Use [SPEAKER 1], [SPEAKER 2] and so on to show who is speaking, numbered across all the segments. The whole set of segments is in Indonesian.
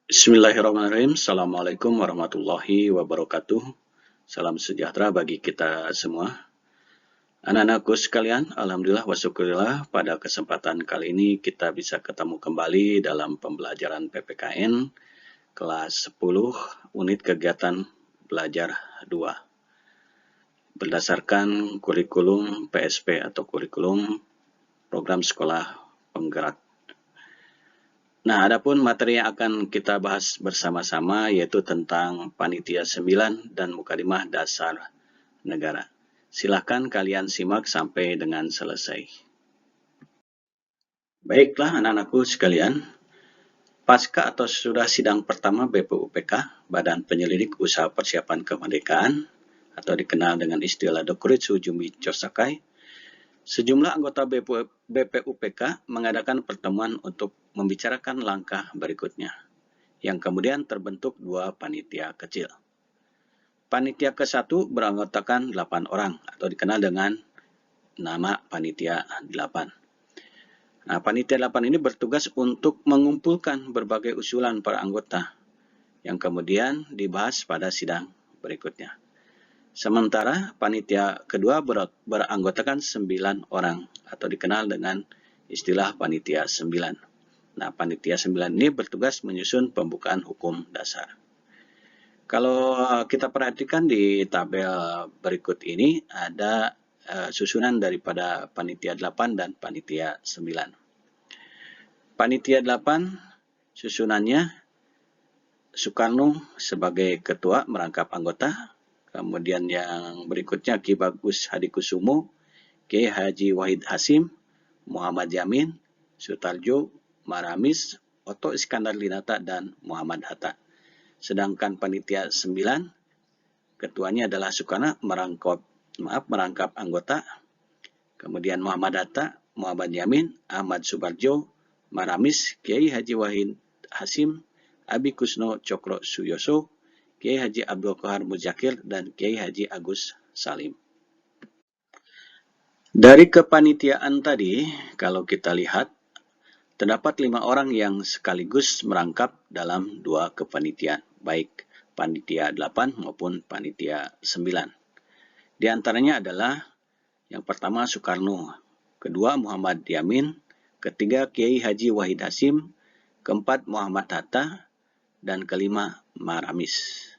[SPEAKER 1] Bismillahirrahmanirrahim. Assalamualaikum warahmatullahi wabarakatuh. Salam sejahtera bagi kita semua. Anak-anakku sekalian, Alhamdulillah wa syukurillah pada kesempatan kali ini kita bisa ketemu kembali dalam pembelajaran PPKN kelas 10 unit kegiatan belajar 2. Berdasarkan kurikulum PSP atau kurikulum program sekolah penggerak. Nah, adapun materi yang akan kita bahas bersama-sama yaitu tentang Panitia 9 dan Mukadimah Dasar Negara. Silakan kalian simak sampai dengan selesai. Baiklah anak-anakku sekalian, pasca atau sudah sidang pertama BPUPK, Badan Penyelidik Usaha Persiapan Kemerdekaan, atau dikenal dengan istilah Dokuritsu Jumi Chosakai, sejumlah anggota BPUPK mengadakan pertemuan untuk membicarakan langkah berikutnya, yang kemudian terbentuk dua panitia kecil. Panitia ke-1 beranggotakan 8 orang, atau dikenal dengan nama Panitia 8. Nah, Panitia 8 ini bertugas untuk mengumpulkan berbagai usulan para anggota, yang kemudian dibahas pada sidang berikutnya. Sementara panitia kedua beranggotakan 9 orang atau dikenal dengan istilah panitia 9. Nah, panitia 9 ini bertugas menyusun pembukaan hukum dasar. Kalau kita perhatikan di tabel berikut ini ada susunan daripada panitia 8 dan panitia 9. Panitia 8 susunannya Soekarno sebagai ketua merangkap anggota. Kemudian yang berikutnya Ki Bagus Hadikusumo, Ki Haji Wahid Hasim, Muhammad Yamin, Sutarjo, Maramis, Oto Iskandar Dinata, dan Muhammad Hatta. Sedangkan panitia 9, ketuanya adalah Soekarno merangkap anggota. Kemudian Muhammad Hatta, Muhammad Yamin, Ahmad Subarjo, Maramis, Kiai Haji Wahid Hasim, Abi Kusno Cokro Suyoso, Kiai Haji Abdul Qahar Muzakir, dan Kiai Haji Agus Salim. Dari kepanitiaan tadi, kalau kita lihat, terdapat 5 orang yang sekaligus merangkap dalam 2 kepanitiaan, baik panitia 8 maupun panitia 9. Di antaranya adalah yang pertama Soekarno, kedua Muhammad Yamin, ketiga Kiai Haji Wahid Hasim, keempat Muhammad Hatta, dan kelima Maramis.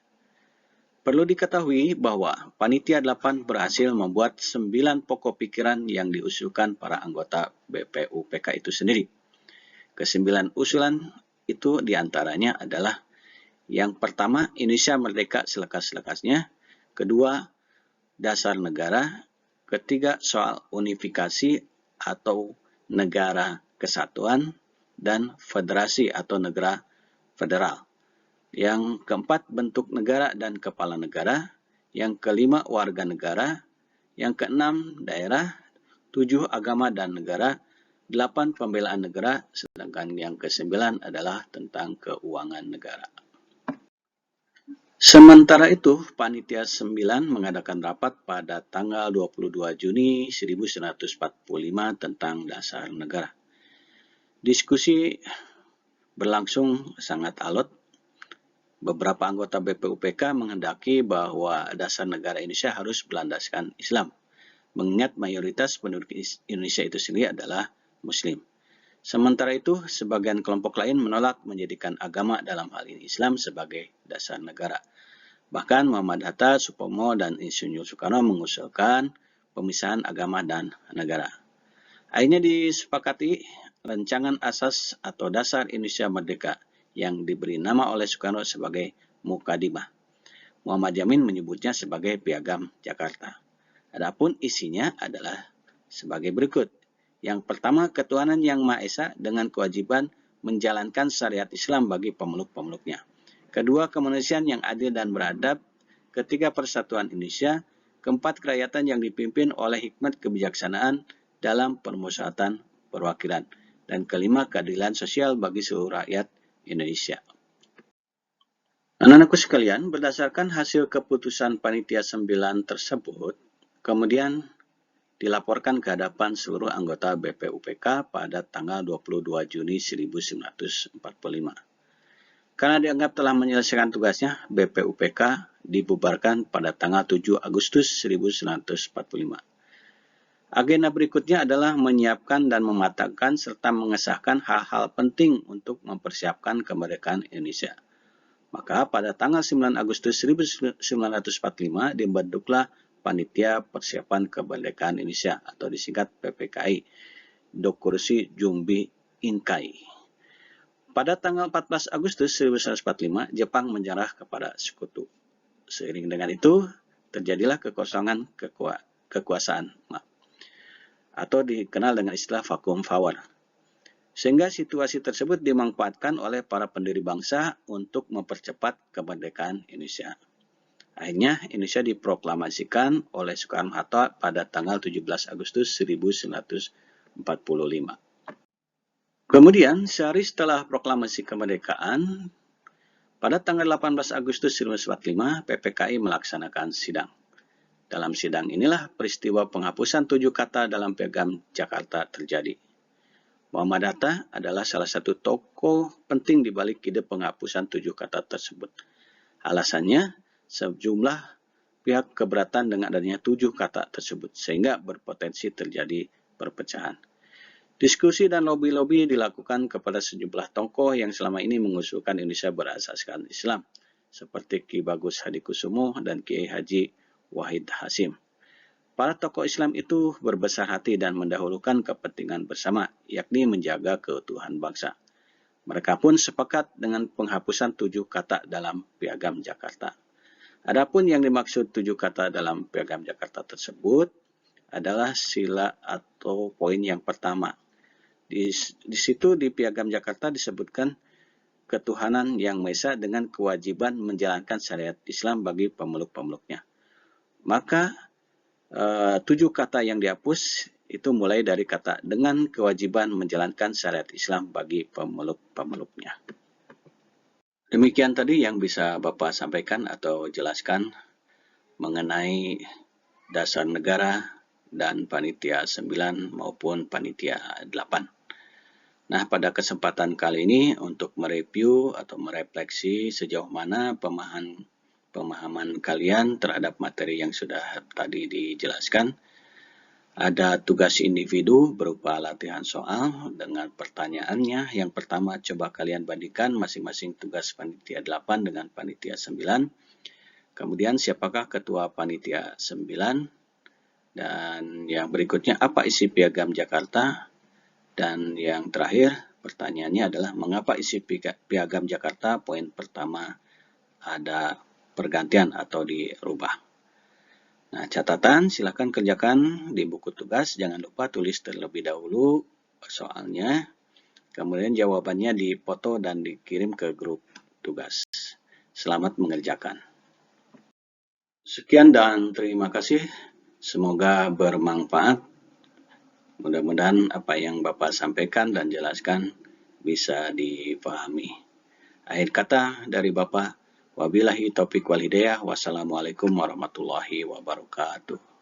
[SPEAKER 1] Perlu diketahui bahwa Panitia 8 berhasil membuat 9 pokok pikiran yang diusulkan para anggota BPUPK itu sendiri. Ke-9 usulan itu diantaranya adalah yang pertama, Indonesia merdeka selekas-lekasnya, kedua, dasar negara, ketiga, soal unifikasi atau negara kesatuan, dan federasi atau negara federal. Yang keempat, bentuk negara dan kepala negara. Yang kelima, warga negara. Yang keenam, daerah. 7, agama dan negara. 8, pembelaan negara. Sedangkan yang ke-9 adalah tentang keuangan negara. Sementara itu, Panitia 9 mengadakan rapat pada tanggal 22 Juni 1945 tentang dasar negara. Diskusi berlangsung sangat alot. Beberapa anggota BPUPK menghendaki bahwa dasar negara Indonesia harus berlandaskan Islam, mengingat mayoritas penduduk Indonesia itu sendiri adalah Muslim. Sementara itu, sebagian kelompok lain menolak menjadikan agama dalam hal ini Islam sebagai dasar negara. Bahkan Muhammad Hatta, Supomo, dan Insinyur Soekarno mengusulkan pemisahan agama dan negara. Akhirnya disepakati rancangan asas atau dasar Indonesia Merdeka yang diberi nama oleh Soekarno sebagai Mukadimah. Muhammad Yamin menyebutnya sebagai Piagam Jakarta. Adapun isinya adalah sebagai berikut. Yang pertama, ketuhanan yang Maha Esa dengan kewajiban menjalankan syariat Islam bagi pemeluk-pemeluknya. Kedua, kemanusiaan yang adil dan beradab. Ketiga, persatuan Indonesia. Keempat, kerakyatan yang dipimpin oleh hikmat kebijaksanaan dalam permusyawaratan perwakilan. Dan kelima, keadilan sosial bagi seluruh rakyat Indonesia. Anak-anakku sekalian, berdasarkan hasil keputusan Panitia 9 tersebut, kemudian dilaporkan ke hadapan seluruh anggota BPUPK pada tanggal 22 Juni 1945. Karena dianggap telah menyelesaikan tugasnya, BPUPK dibubarkan pada tanggal 7 Agustus 1945. Agenda berikutnya adalah menyiapkan dan mematangkan serta mengesahkan hal-hal penting untuk mempersiapkan kemerdekaan Indonesia. Maka pada tanggal 9 Agustus 1945 dibentuklah Panitia Persiapan Kemerdekaan Indonesia atau disingkat PPKI, Dokurusi Jumbi Inkai. Pada tanggal 14 Agustus 1945, Jepang menyerah kepada sekutu. Seiring dengan itu, terjadilah kekosongan kekuasaan atau dikenal dengan istilah vacuum power. Sehingga situasi tersebut dimanfaatkan oleh para pendiri bangsa untuk mempercepat kemerdekaan Indonesia. Akhirnya Indonesia diproklamasikan oleh Soekarno-Hatta pada tanggal 17 Agustus 1945. Kemudian, sehari setelah proklamasi kemerdekaan, pada tanggal 18 Agustus 1945, PPKI melaksanakan sidang. Dalam sidang inilah peristiwa penghapusan 7 kata dalam Piagam Jakarta terjadi. Muhammad Hatta adalah salah satu tokoh penting di balik ide penghapusan 7 kata tersebut. Alasannya, sejumlah pihak keberatan dengan adanya 7 kata tersebut, sehingga berpotensi terjadi perpecahan. Diskusi dan lobi-lobi dilakukan kepada sejumlah tokoh yang selama ini mengusulkan Indonesia berasaskan Islam, seperti Ki Bagus Hadikusumo dan Kiai Haji Wahid Hasim. Para tokoh Islam itu berbesar hati dan mendahulukan kepentingan bersama, yakni menjaga keutuhan bangsa. Mereka pun sepakat dengan penghapusan 7 kata dalam Piagam Jakarta. Adapun yang dimaksud 7 kata dalam Piagam Jakarta tersebut adalah sila atau poin yang pertama. Di situ di Piagam Jakarta disebutkan ketuhanan yang Maha Esa dengan kewajiban menjalankan syariat Islam bagi pemeluk-pemeluknya. Maka 7 kata yang dihapus itu mulai dari kata dengan kewajiban menjalankan syariat Islam bagi pemeluk-pemeluknya. Demikian tadi yang bisa Bapak sampaikan atau jelaskan mengenai dasar negara dan Panitia 9 maupun Panitia 8. Nah, pada kesempatan kali ini untuk mereview atau merefleksi sejauh mana pemahaman kalian terhadap materi yang sudah tadi dijelaskan. Ada tugas individu berupa latihan soal dengan pertanyaannya. Yang pertama, coba kalian bandingkan masing-masing tugas Panitia 8 dengan Panitia 9. Kemudian, siapakah Ketua Panitia 9? Dan yang berikutnya, apa isi Piagam Jakarta? Dan yang terakhir, pertanyaannya adalah mengapa isi Piagam Jakarta poin pertama ada pergantian atau dirubah. Nah, catatan silakan kerjakan di buku tugas. Jangan lupa tulis terlebih dahulu soalnya. Kemudian jawabannya dipoto dan dikirim ke grup tugas. Selamat mengerjakan. Sekian dan terima kasih. Semoga bermanfaat. Mudah-mudahan apa yang Bapak sampaikan dan jelaskan bisa dipahami. Akhir kata dari Bapak, wabillahi taufiq wal hidayah. Wassalamualaikum warahmatullahi wabarakatuh.